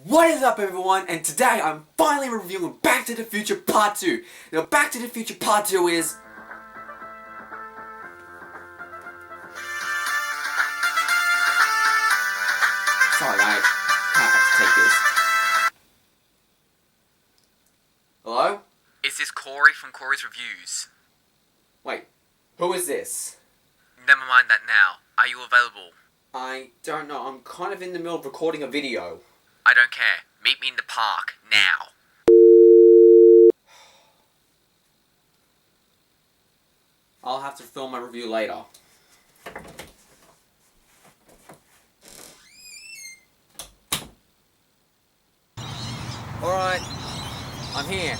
What is up everyone, and today I'm finally reviewing Back to the Future Part 2. Now Back to the Future Part 2 is... Sorry, I can't have to take this. Hello? Is this Corey from Corey's Reviews? Wait, who is this? Never mind that now. Are you available? I don't know, I'm kind of in the middle of recording a video. I don't care. Meet me in the park, now. I'll have to film my review later. Alright, I'm here.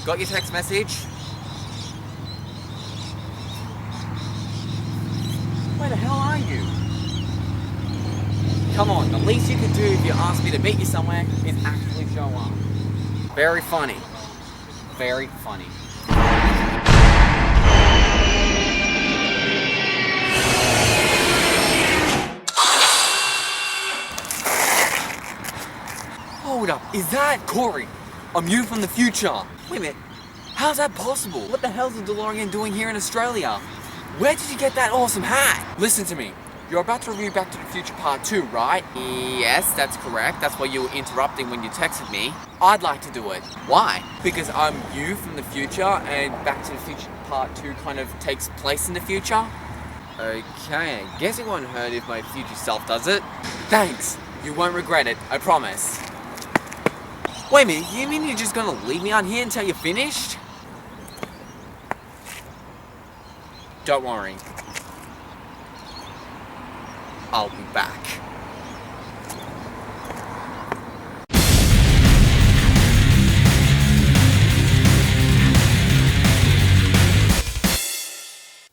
Got your text message? Where the hell are you? Come on, the least you can do if you ask me to meet you somewhere is actually show up. Very funny. Very funny. Hold up, is that Corey? I'm you from the future. Wait a minute, how's that possible? What the hell's the DeLorean doing here in Australia? Where did you get that awesome hat? Listen to me. You're about to review Back to the Future Part 2, right? Yes, that's correct. That's why you were interrupting when you texted me. I'd like to do it. Why? Because I'm you from the future and Back to the Future Part 2 kind of takes place in the future. Okay, I guess it won't hurt if my future self does it. Thanks. You won't regret it, I promise. Wait a minute, you mean you're just gonna leave me on here until you're finished? Don't worry. I'll be back.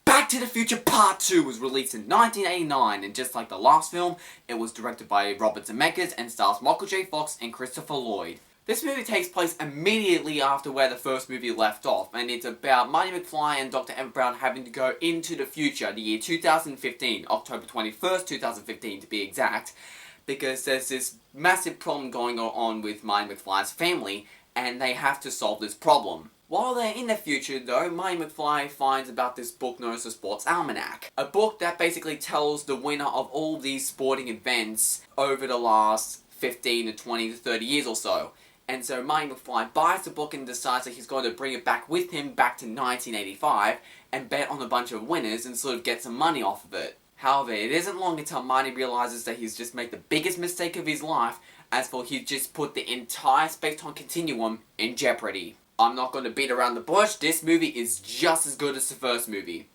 Back to the Future Part 2 was released in 1989, and just like the last film, it was directed by Robert Zemeckis and stars Michael J. Fox and Christopher LLoyd. This movie takes place immediately after where the first movie left off, and it's about Marty McFly and Dr. Emmett Brown having to go into the future, the year 2015, October 21st, 2015 to be exact, because there's this massive problem going on with Marty McFly's family, and they have to solve this problem. While they're in the future though, Marty McFly finds about this book known as the Sports Almanac. A book that basically tells the winner of all these sporting events over the last 15 to 20 to 30 years or so. And so Marty McFly buys the book and decides that he's going to bring it back with him back to 1985 and bet on a bunch of winners and sort of get some money off of it. However, it isn't long until Marty realizes that he's just made the biggest mistake of his life, as for he just put the entire space-time continuum in jeopardy. I'm not going to beat around the bush, this movie is just as good as the first movie.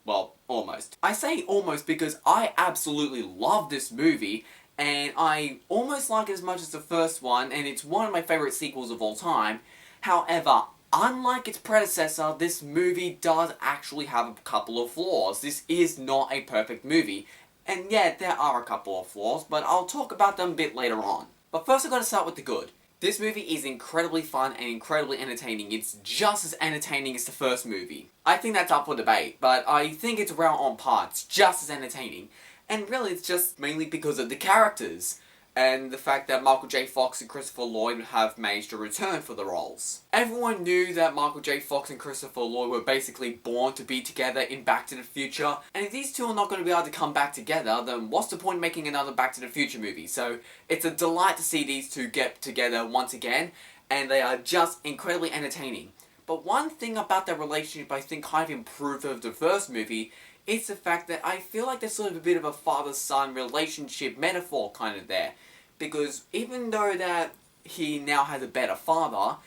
Well, almost. I say almost because I absolutely love this movie, and I almost like it as much as the first one, and it's one of my favourite sequels of all time. However, unlike its predecessor, this movie does actually have a couple of flaws. This is not a perfect movie. And yeah, there are a couple of flaws, but I'll talk about them a bit later on. But first I've got to start with the good. This movie is incredibly fun and incredibly entertaining. It's just as entertaining as the first movie. I think that's up for debate, but I think it's around on par. It's just as entertaining. And really, it's just mainly because of the characters, and the fact that Michael J. Fox and Christopher LLoyd have managed to return for the roles. Everyone knew that Michael J. Fox and Christopher LLoyd were basically born to be together in Back to the Future, and if these two are not going to be able to come back together, then what's the point in making another Back to the Future movie? So, it's a delight to see these two get together once again, and they are just incredibly entertaining. But one thing about their relationship I think kind of improved over the first movie is the fact that I feel like there's sort of a bit of a father-son relationship metaphor kind of there. Because even though that he now has a better father,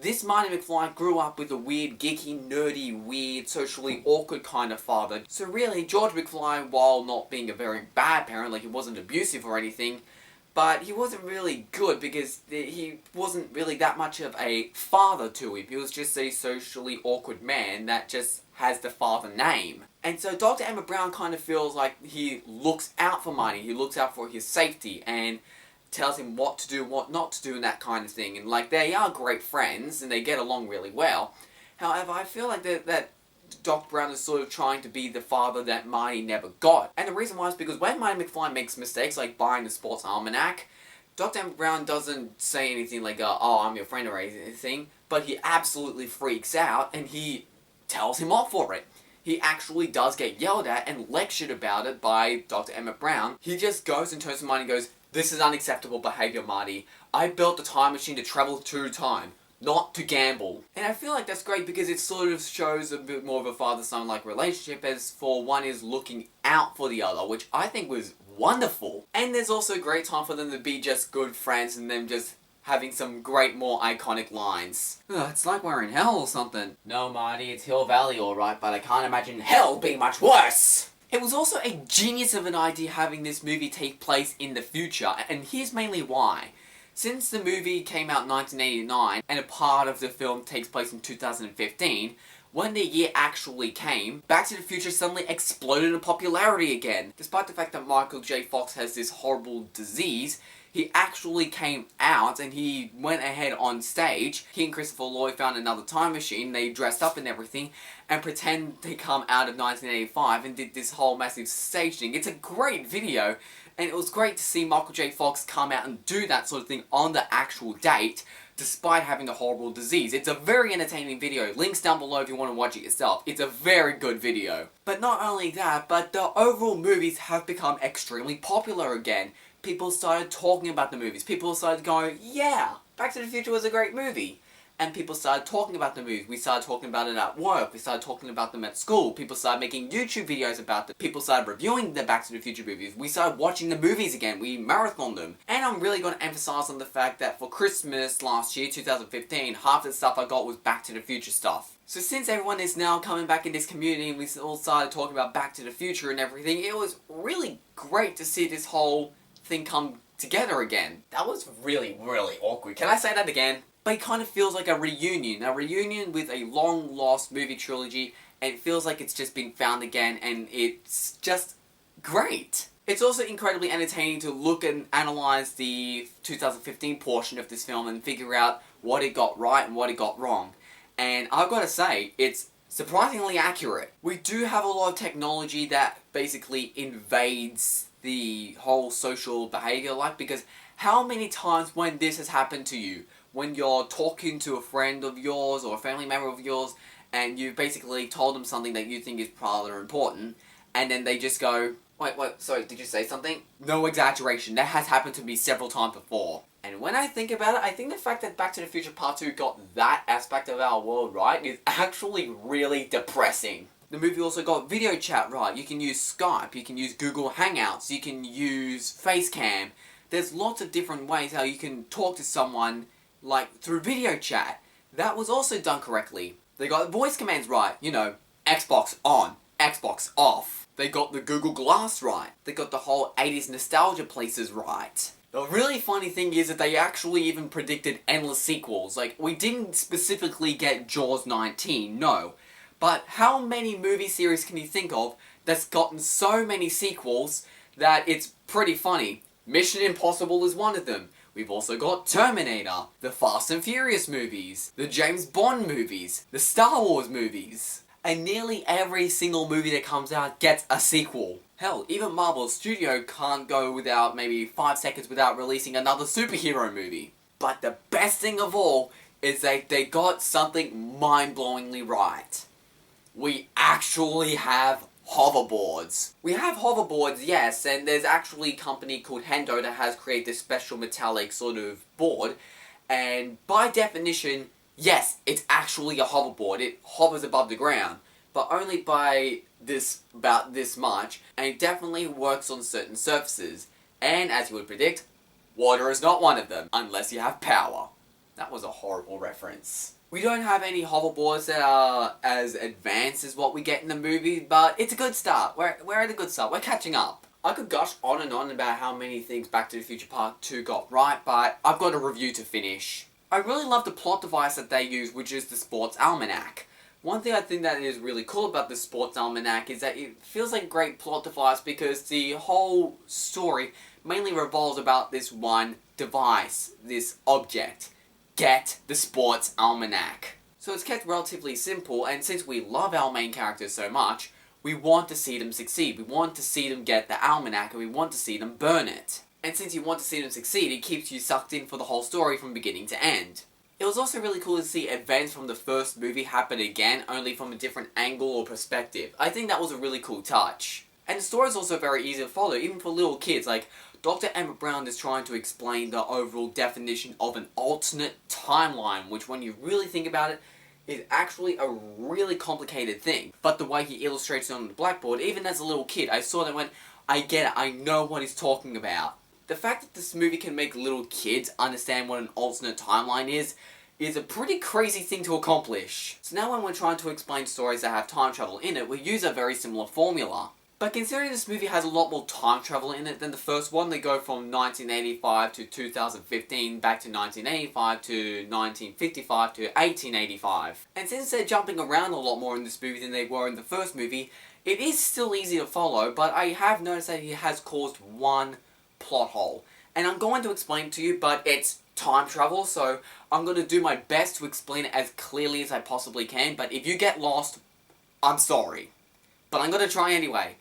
this Marty McFly grew up with a weird, geeky, nerdy, weird, socially awkward kind of father. So really, George McFly, while not being a very bad parent, like he wasn't abusive or anything, but he wasn't really good because he wasn't really that much of a father to him. He was just a socially awkward man that just has the father name. And so Dr. Emmett Brown kind of feels like he looks out for Marty, he looks out for his safety, and tells him what to do, what not to do, and that kind of thing. And like, they are great friends, and they get along really well. However, I feel like that Doc Brown is sort of trying to be the father that Marty never got. And the reason why is because when Marty McFly makes mistakes like buying the Sports Almanac, Dr. Emmett Brown doesn't say anything like, oh, I'm your friend or anything, but he absolutely freaks out and he tells him off for it. He actually does get yelled at and lectured about it by Dr. Emmett Brown. He just goes and turns to Marty and goes, "This is unacceptable behavior, Marty. I built the time machine to travel through time, not to gamble." And I feel like that's great because it sort of shows a bit more of a father-son like relationship, as for one is looking out for the other, which I think was wonderful. And there's also a great time for them to be just good friends and them just having some great, more iconic lines. Ugh, it's like we're in hell or something. No, Marty, it's Hill Valley alright, but I can't imagine hell being much worse! It was also a genius of an idea having this movie take place in the future, and here's mainly why. Since the movie came out in 1989, and a part of the film takes place in 2015, when the year actually came, Back to the Future suddenly exploded in popularity again. Despite the fact that Michael J. Fox has this horrible disease, he actually came out and he went ahead on stage. He and Christopher LLoyd found another time machine, they dressed up and everything, and pretend they come out of 1985 and did this whole massive stage thing. It's a great video, and it was great to see Michael J. Fox come out and do that sort of thing on the actual date, despite having the horrible disease. It's a very entertaining video. Links down below if you want to watch it yourself. It's a very good video. But not only that, but the overall movies have become extremely popular again. People started talking about the movies. People started going, yeah, Back to the Future was a great movie. And people started talking about the movies. We started talking about it at work. We started talking about them at school. People started making YouTube videos about them. People started reviewing the Back to the Future movies. We started watching the movies again. We marathoned them. And I'm really going to emphasize on the fact that for Christmas last year, 2015, half the stuff I got was Back to the Future stuff. So since everyone is now coming back in this community and we all started talking about Back to the Future and everything, it was really great to see this whole thing come together again. That was really, really awkward. Can I say that again? But it kind of feels like a reunion with a long-lost movie trilogy, and it feels like it's just been found again, and it's just great. It's also incredibly entertaining to look and analyze the 2015 portion of this film and figure out what it got right and what it got wrong. And I've got to say, it's surprisingly accurate. We do have a lot of technology that basically invades the whole social behavior, like, because how many times when this has happened to you, when you're talking to a friend of yours or a family member of yours and you've basically told them something that you think is rather important, and then they just go, wait, sorry, did you say something? No exaggeration, that has happened to me several times before. And when I think about it, I think the fact that Back to the Future Part 2 got that aspect of our world right is actually really depressing. The movie also got video chat right. You can use Skype, you can use Google Hangouts, you can use Facecam. There's lots of different ways how you can talk to someone, like through video chat. That was also done correctly. They got voice commands right. You know, Xbox on, Xbox off. They got the Google Glass right. They got the whole 80s nostalgia places right. The really funny thing is that they actually even predicted endless sequels. Like, we didn't specifically get Jaws 19, no. But how many movie series can you think of that's gotten so many sequels that it's pretty funny? Mission Impossible is one of them. We've also got Terminator, the Fast and Furious movies, the James Bond movies, the Star Wars movies. And nearly every single movie that comes out gets a sequel. Hell, even Marvel Studio can't go without maybe 5 seconds without releasing another superhero movie. But the best thing of all is that they got something mind-blowingly right. We actually have hoverboards. We have hoverboards, yes, and there's actually a company called Hendo that has created this special metallic sort of board, and by definition, yes, it's actually a hoverboard. It hovers above the ground, but only by about this much, and it definitely works on certain surfaces. And as you would predict, water is not one of them, unless you have power. That was a horrible reference. We don't have any hoverboards that are as advanced as what we get in the movie, but it's a good start. We're at a good start. We're catching up. I could gush on and on about how many things Back to the Future Part 2 got right, but I've got a review to finish. I really love the plot device that they use, which is the Sports Almanac. One thing I think that is really cool about the Sports Almanac is that it feels like a great plot device because the whole story mainly revolves about this one device, this object. Get the Sports Almanac. So it's kept relatively simple, and since we love our main characters so much, we want to see them succeed. We want to see them get the almanac, and we want to see them burn it. And since you want to see them succeed, it keeps you sucked in for the whole story from beginning to end. It was also really cool to see events from the first movie happen again, only from a different angle or perspective. I think that was a really cool touch. And the story is also very easy to follow, even for little kids. Like, Dr. Emmett Brown is trying to explain the overall definition of an alternate timeline, which when you really think about it, is actually a really complicated thing. But the way he illustrates it on the blackboard, even as a little kid, I saw that and went, I get it, I know what he's talking about. The fact that this movie can make little kids understand what an alternate timeline is a pretty crazy thing to accomplish. So now when we're trying to explain stories that have time travel in it, we use a very similar formula. But considering this movie has a lot more time travel in it than the first one, they go from 1985 to 2015, back to 1985 to 1955 to 1885. And since they're jumping around a lot more in this movie than they were in the first movie, it is still easy to follow, but I have noticed that it has caused one plot hole. And I'm going to explain it to you, but it's time travel, so I'm going to do my best to explain it as clearly as I possibly can, but if you get lost, I'm sorry. But I'm going to try anyway.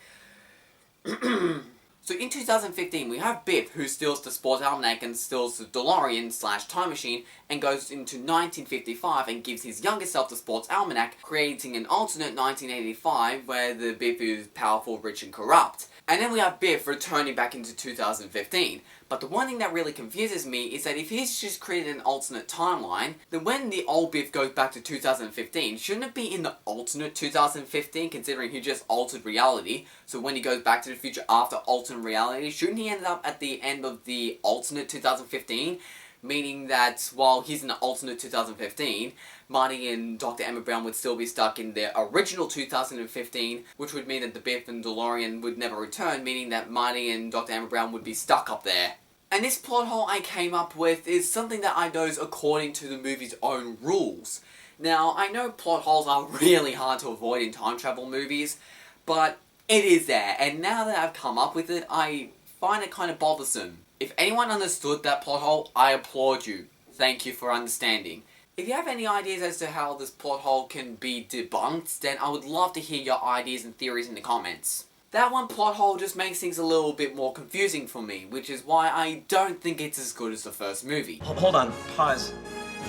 So in 2015, we have Biff, who steals the sports almanac and steals the DeLorean/time machine, and goes into 1955 and gives his younger self the sports almanac, creating an alternate 1985 where the Biff is powerful, rich, and corrupt. And then we have Biff returning back into 2015. But the one thing that really confuses me is that if he's just created an alternate timeline, then when the old Biff goes back to 2015, shouldn't it be in the alternate 2015, considering he just altered reality? So when he goes back to the future after alternate reality, shouldn't he end up at the end of the alternate 2015? Meaning that while he's in the alternate 2015, Marty and Dr. Emmett Brown would still be stuck in their original 2015, which would mean that the Biff and DeLorean would never return, meaning that Marty and Dr. Emmett Brown would be stuck up there. And this plot hole I came up with is something that I know is according to the movie's own rules. Now, I know plot holes are really hard to avoid in time travel movies, but it is there, and now that I've come up with it, I find it kind of bothersome. If anyone understood that plot hole, I applaud you. Thank you for understanding. If you have any ideas as to how this plot hole can be debunked, then I would love to hear your ideas and theories in the comments. That one plot hole just makes things a little bit more confusing for me, which is why I don't think it's as good as the first movie. Hold on, pause.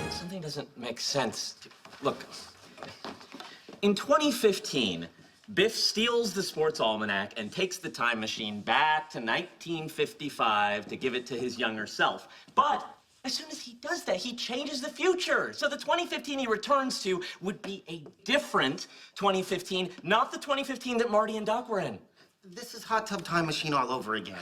Something doesn't make sense. Look, in 2015, Biff steals the sports almanac and takes the time machine back to 1955 to give it to his younger self. But as soon as he does that, he changes the future. So the 2015 he returns to would be a different 2015, not the 2015 that Marty and Doc were in. This is Hot Tub Time Machine all over again.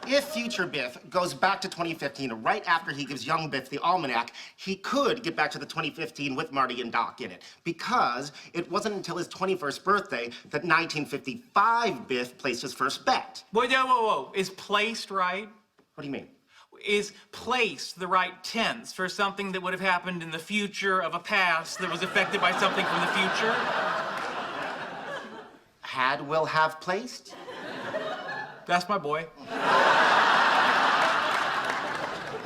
If future Biff goes back to 2015 right after he gives young Biff the almanac, he could get back to the 2015 with Marty and Doc in it. Because it wasn't until his 21st birthday that 1955 Biff placed his first bet. Wait, whoa. Is placed right? What do you mean? Is placed the right tense for something that would have happened in the future of a past that was affected by something from the future? Had will have placed? That's my boy.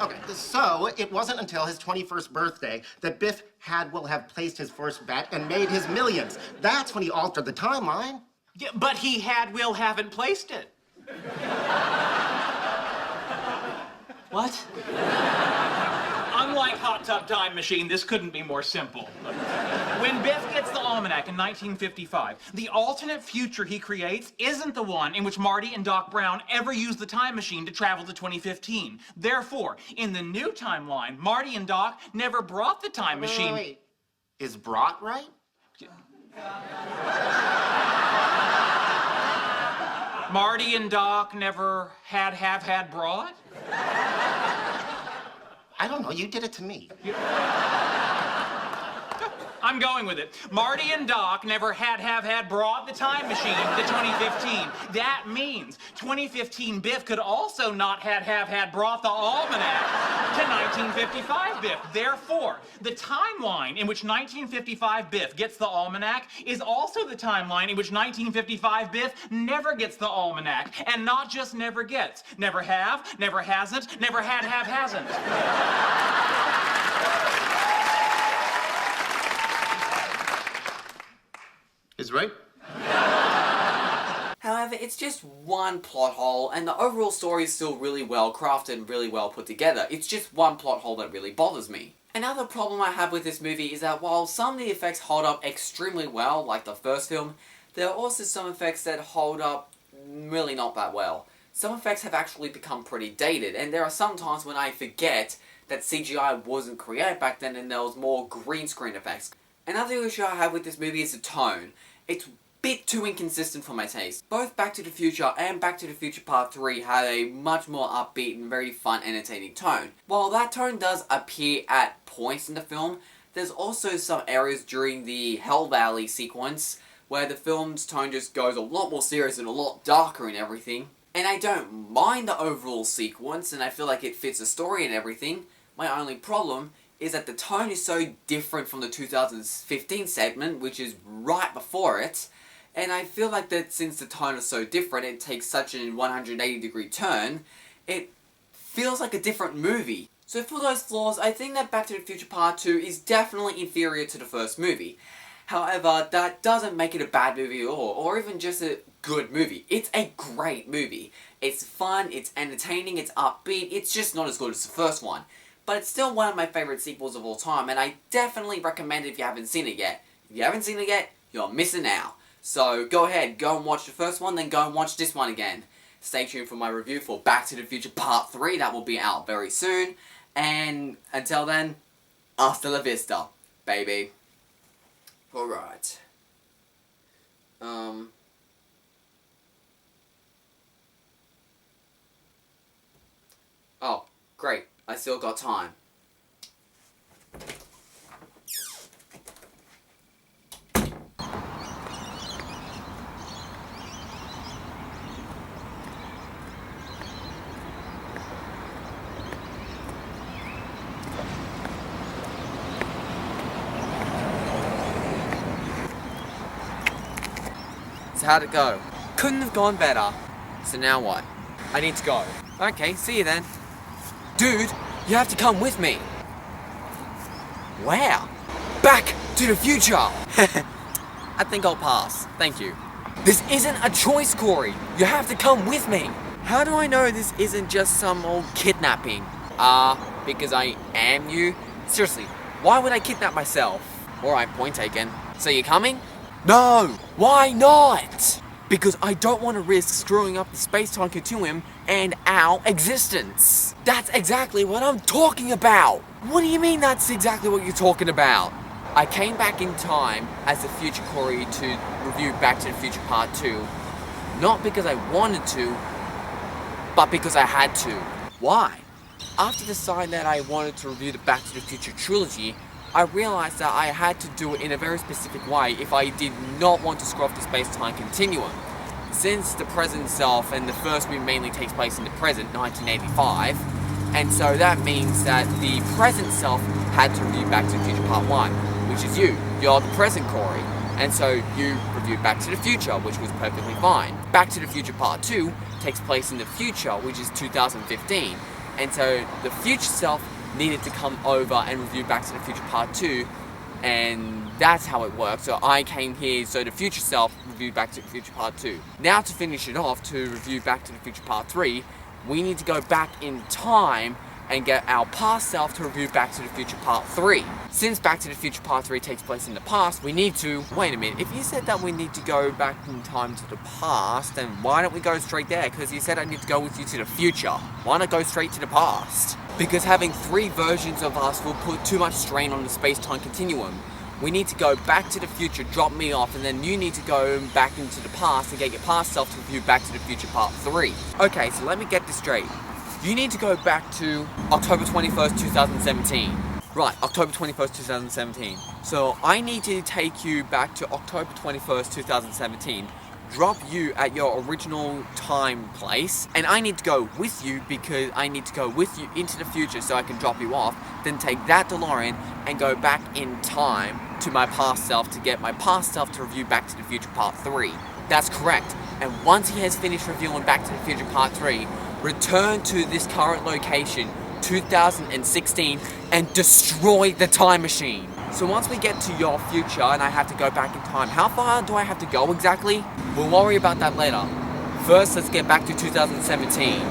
Okay, so it wasn't until his 21st birthday that Biff will have placed his first bet and made his millions. That's when he altered the timeline. Yeah, but he haven't placed it. What? Unlike Hot Tub Time Machine, this couldn't be more simple. When Biff gets the almanac in 1955, the alternate future he creates isn't the one in which Marty and Doc Brown ever used the time machine to travel to 2015. Therefore, in the new timeline, Marty and Doc never brought the time machine. Wait. Is brought right? Marty and Doc never had brought? I don't know. You did it to me. I'm going with it. Marty and Doc never had brought the time machine to 2015. That means 2015 Biff could also not have brought the almanac to 1955 Biff. Therefore, the timeline in which 1955 Biff gets the almanac is also the timeline in which 1955 Biff never gets the almanac. And not just never gets. Never have, never hasn't, never hasn't. Is right? However, it's just one plot hole, and the overall story is still really well crafted and really well put together. It's just one plot hole that really bothers me. Another problem I have with this movie is that while some of the effects hold up extremely well, like the first film, there are also some effects that hold up really not that well. Some effects have actually become pretty dated, and there are some times when I forget that CGI wasn't created back then and there was more green screen effects. Another issue I have with this movie is the tone. It's a bit too inconsistent for my taste. Both Back to the Future and Back to the Future Part 3 had a much more upbeat and very fun, entertaining tone. While that tone does appear at points in the film, there's also some areas during the Hell Valley sequence where the film's tone just goes a lot more serious and a lot darker and everything. And I don't mind the overall sequence, and I feel like it fits the story and everything. My only problem is that the tone is so different from the 2015 segment, which is right before it, and I feel like that since the tone is so different, it takes such a 180-degree turn, it feels like a different movie. So for those flaws, I think that Back to the Future Part 2 is definitely inferior to the first movie. However, that doesn't make it a bad movie at all, or even just a good movie. It's a great movie. It's fun, it's entertaining, it's upbeat, it's just not as good as the first one. But it's still one of my favourite sequels of all time, and I definitely recommend it if you haven't seen it yet. If you haven't seen it yet, you're missing out. So go ahead, go and watch the first one, then go and watch this one again. Stay tuned for my review for Back to the Future Part 3, that will be out very soon. And until then, hasta la vista, baby. Alright. Oh, great. I still got time. So how'd it go? Couldn't have gone better. So now what? I need to go. Okay, see you then. Dude, you have to come with me. Wow. Back to the future. I think I'll pass. Thank you. This isn't a choice, Corey. You have to come with me. How do I know this isn't just some old kidnapping? Because I am you? Seriously, why would I kidnap myself? Alright, point taken. So you're coming? No! Why not? Because I don't want to risk screwing up the space-time continuum and our existence. That's exactly what I'm talking about! What do you mean that's exactly what you're talking about? I came back in time as the future Corey to review Back to the Future Part 2. Not because I wanted to, but because I had to. Why? After deciding that I wanted to review the Back to the Future trilogy, I realized that I had to do it in a very specific way if I did not want to screw up the space-time continuum. Since the present self and the first movie mainly takes place in the present, 1985, and so that means that the present self had to review Back to the Future Part 1, which is you. You're the present Corey. And so you reviewed Back to the Future, which was perfectly fine. Back to the Future Part 2 takes place in the future, which is 2015. And so the future self needed to come over and review Back to the Future Part 2, and that's how it worked. So I came here so the future self reviewed Back to the Future Part 2. Now to finish it off, to review Back to the Future Part 3, we need to go back in time and get our past self to review Back to the Future Part 3. Since Back to the Future Part 3 takes place in the past, we need to... Wait a minute, if you said that we need to go back in time to the past, then why don't we go straight there? Because you said I need to go with you to the future. Why not go straight to the past? Because having 3 versions of us will put too much strain on the space-time continuum. We need to go back to the future, drop me off, and then you need to go back into the past and get your past self to review Back to the Future Part 3. Okay, so let me get this straight. You need to go back to October 21st, 2017. Right, October 21st, 2017. So I need to take you back to October 21st, 2017, drop you at your original time place, and I need to go with you because I need to go with you into the future so I can drop you off, then take that DeLorean and go back in time to my past self to get my past self to review Back to the Future Part 3. That's correct. And once he has finished reviewing Back to the Future Part 3, return to this current location, 2016, and destroy the time machine. So once we get to your future and I have to go back in time, how far do I have to go exactly? We'll worry about that later. First, let's get back to 2017.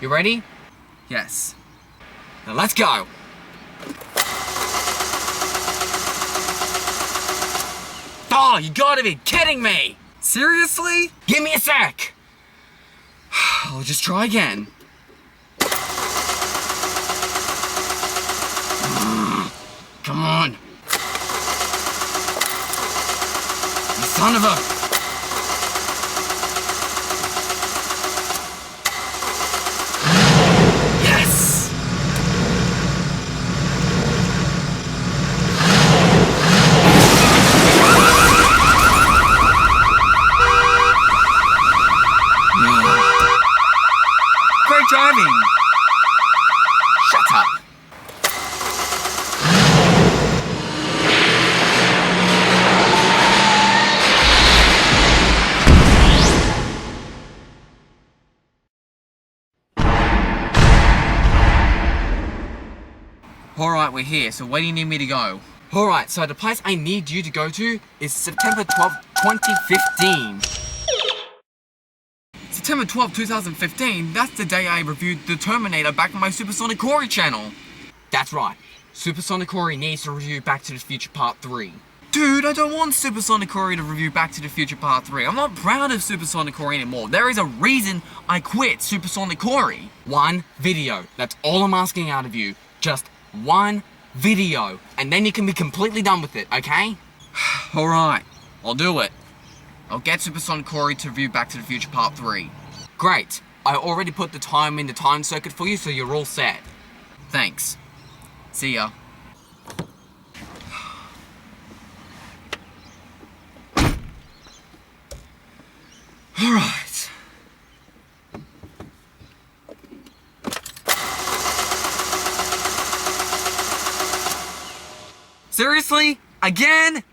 You ready? Yes. Now let's go! Oh, you gotta be kidding me! Seriously? Give me a sec! I'll just try again. Come on! You son of a... Yes! Great driving! Shut up! Alright, we're here, so where do you need me to go? Alright, so the place I need you to go to is September 12th, 2015. September 12th, 2015, that's the day I reviewed The Terminator back on my Supersonic Corey channel. That's right, Supersonic Corey needs to review Back to the Future Part 3. Dude, I don't want Supersonic Corey to review Back to the Future Part 3. I'm not proud of Supersonic Corey anymore. There is a reason I quit Supersonic Corey. One video, that's all I'm asking out of you. Just one video, and then you can be completely done with it, okay? Alright, I'll do it. I'll get Supersonic Corey to review Back to the Future Part 3. Great. I already put the time in the time circuit for you, so you're all set. Thanks. See ya. Alright. Seriously? Again?